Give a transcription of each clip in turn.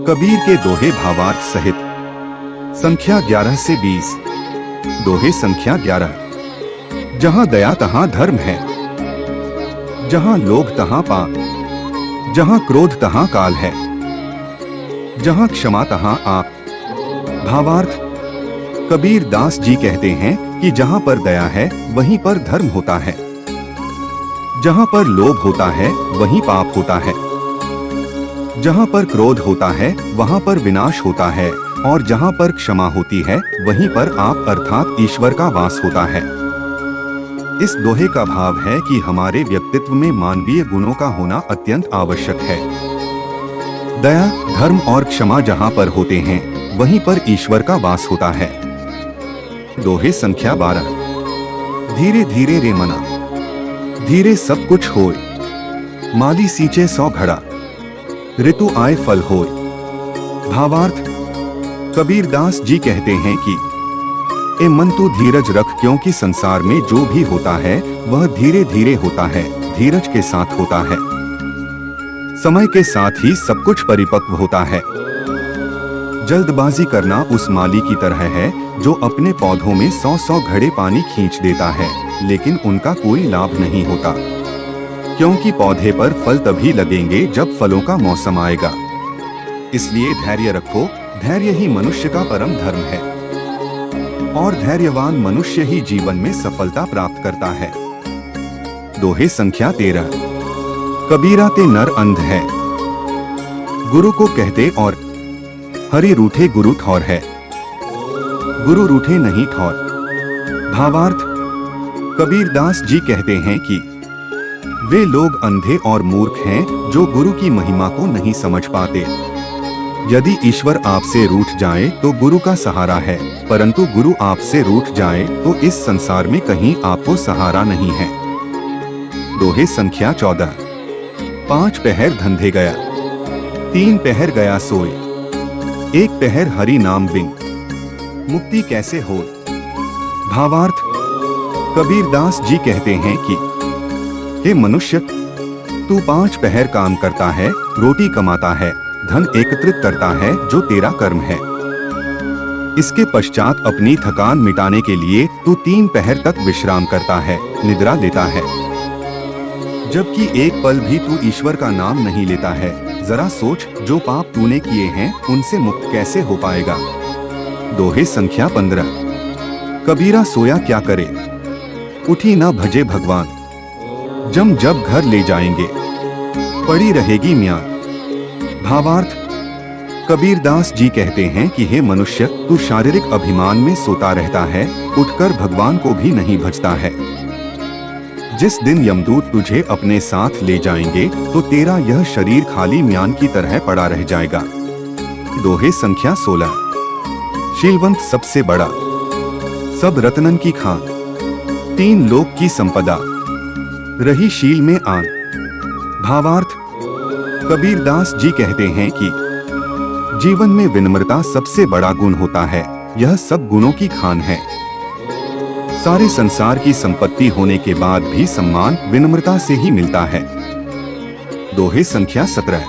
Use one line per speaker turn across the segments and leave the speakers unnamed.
कबीर के दोहे भावार्थ सहित संख्या 11 से 20। दोहे संख्या 11। जहाँ दया तहाँ धर्म है, जहाँ लोभ तहाँ पाप, जहाँ क्रोध तहाँ काल है, जहाँ क्षमा तहाँ आप। भावार्थ। कबीर दास जी कहते हैं कि जहाँ पर दया है वहीं पर धर्म होता है, जहाँ पर लोभ होता है वहीं पाप होता है, जहाँ पर क्रोध होता है वहाँ पर विनाश होता है, और जहाँ पर क्षमा होती है वहीं पर आप अर्थात ईश्वर का वास होता है। इस दोहे का भाव है कि हमारे व्यक्तित्व में मानवीय गुणों का होना अत्यंत आवश्यक है। दया, धर्म और क्षमा जहाँ पर होते हैं वहीं पर ईश्वर का वास होता है। दोहे संख्या 12। धीरे धीरे रे मना, धीरे सब कुछ होय, माली सींचे 100 घड़ा, ऋतु आए फल होय। भावार्थ। कबीर दास जी कहते हैं कि ए मन तू धीरज रख, क्योंकि संसार में जो भी होता है वह धीरे धीरे होता है, धीरज के साथ होता है। समय के साथ ही सब कुछ परिपक्व होता है। जल्दबाजी करना उस माली की तरह है जो अपने पौधों में 100 घड़े पानी खींच देता है, लेकिन उनका कोई लाभ नहीं होता, क्योंकि पौधे पर फल तभी लगेंगे जब फलों का मौसम आएगा। इसलिए धैर्य रखो, धैर्य ही मनुष्य का परम धर्म है, और धैर्यवान मनुष्य ही जीवन में सफलता प्राप्त करता है। दोहे संख्या 13। कबीरा ते नर अंध है, गुरु को कहते और हरि रूठे गुरु ठौर है, गुरु रूठे नहीं ठौर। भावार्थ। कबीर दास जी कहते हैं कि वे लोग अंधे और मूर्ख हैं जो गुरु की महिमा को नहीं समझ पाते। यदि ईश्वर आपसे रूठ जाए तो गुरु का सहारा है, परंतु गुरु आपसे रूठ जाए तो इस संसार में कहीं आपको सहारा नहीं है। दोहे संख्या 14। 5 पहर धंधे गया, 3 पहर गया सोए, 1 पहर हरि नाम बिन, मुक्ति कैसे हो। भावार्थ। कबीर दास जी कहते हैं कि हे मनुष्य, तू 5 पहर काम करता है, रोटी कमाता है, धन एकत्रित करता है जो तेरा कर्म है। इसके पश्चात अपनी थकान मिटाने के लिए तू 3 पहर तक विश्राम करता है, निद्रा लेता है, जबकि एक पल भी तू ईश्वर का नाम नहीं लेता है। जरा सोच, जो पाप तूने किए हैं उनसे मुक्त कैसे हो पाएगा। दोहे संख्या 15। कबीरा सोया क्या करे, उठी ना भजे भगवान, जम जब घर ले जाएंगे, पड़ी रहेगी म्यान। भावार्थ। कबीर दास जी कहते हैं कि हे मनुष्य, तू शारीरिक अभिमान में सोता रहता है, उठकर भगवान को भी नहीं भजता है। जिस दिन यमदूत तुझे अपने साथ ले जाएंगे तो तेरा यह शरीर खाली म्यान की तरह पड़ा रह जाएगा। दोहे संख्या 16। शीलवंत सबसे बड़ा, सब रत्नन की खान, 3 लोक की संपदा, रही शील में आन। भावार्थ। कबीर दास जी कहते हैं कि जीवन में विनम्रता सबसे बड़ा गुण होता है, यह सब गुणों की खान है। सारे संसार की संपत्ति होने के बाद भी सम्मान विनम्रता से ही मिलता है। दोहे संख्या 17।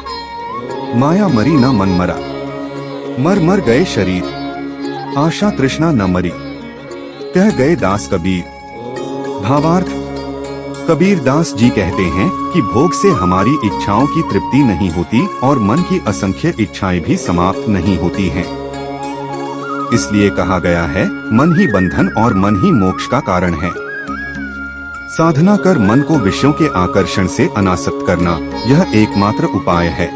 माया मरी न मन मरा, मर मर गए शरीर, आशा तृष्णा न मरी, कह गए दास कबीर। भावार्थ। कबीर दास जी कहते हैं कि भोग से हमारी इच्छाओं की तृप्ति नहीं होती और मन की असंख्य इच्छाएं भी समाप्त नहीं होती हैं। इसलिए कहा गया है, मन ही बंधन और मन ही मोक्ष का कारण है। साधना कर मन को विषयों के आकर्षण से अनासक्त करना, यह एकमात्र उपाय है।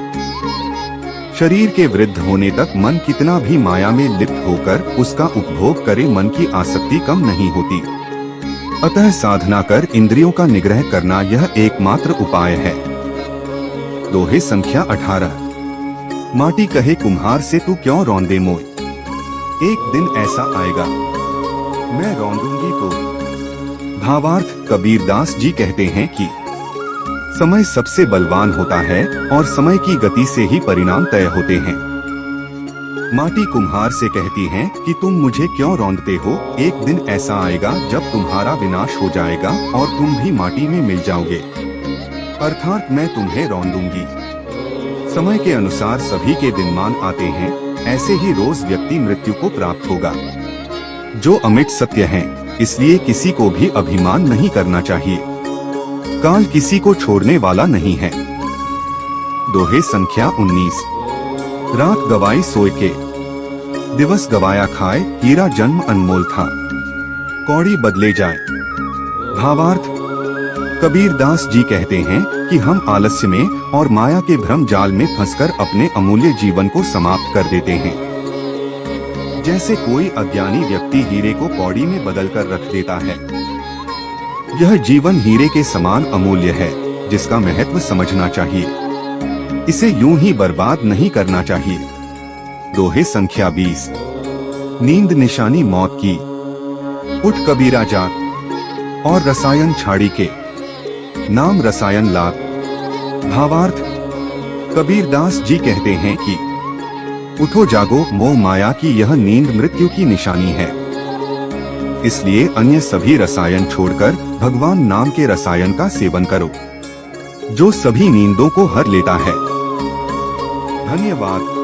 शरीर के वृद्ध होने तक मन कितना भी माया में लिप्त होकर उसका उपभोग करे, मन की आसक्ति कम नहीं होती। अतः साधना कर इंद्रियों का निग्रह करना यह एकमात्र उपाय है। दोहे संख्या 18। माटी कहे कुम्हार से तू क्यों रौंदे मोय, एक दिन ऐसा आएगा मैं रौंदूंगी तो। भावार्थ। कबीर दास जी कहते हैं कि समय सबसे बलवान होता है और समय की गति से ही परिणाम तय होते हैं। माटी कुम्हार से कहती है कि तुम मुझे क्यों रौंदते हो, एक दिन ऐसा आएगा जब तुम्हारा विनाश हो जाएगा और तुम भी माटी में मिल जाओगे, अर्थात मैं तुम्हें रौंदूंगी। समय के अनुसार सभी के दिनमान आते हैं, ऐसे ही रोज व्यक्ति मृत्यु को प्राप्त होगा, जो अमिट सत्य है। इसलिए किसी को भी अभिमान नहीं करना चाहिए। काल किसी को छोड़ने वाला नहीं है। दोहे संख्या 19। रात गवाई सोए के, दिवस गवाया खाए, हीरा जन्म अनमोल था, कौड़ी बदले जाए। भावार्थ, कबीरदास जी कहते हैं कि हम आलस्य में और माया के भ्रम जाल में फंसकर अपने अमूल्य जीवन को समाप्त कर देते हैं। जैसे कोई अज्ञानी व्यक्ति हीरे को कौड़ी में बदलकर रख देता है। यह जीवन हीरे के समान अमूल्य है, जिसका महत्व समझना चाहिए। इसे यूं ही बर्बाद नहीं करना चाहिए। दोहे संख्या 20। नींद निशानी मौत की, उठ कबीरा जाग, और रसायन छाड़ी के, नाम रसायन लाग। भावार्थ, कबीरदास जी कहते हैं कि उठो जागो, मोह माया की यह नींद मृत्यु की निशानी है। इसलिए अन्य सभी रसायन छोड़कर भगवान नाम के रसायन का सेवन करो, जो सभी नींदों को हर लेता है। धन्यवाद।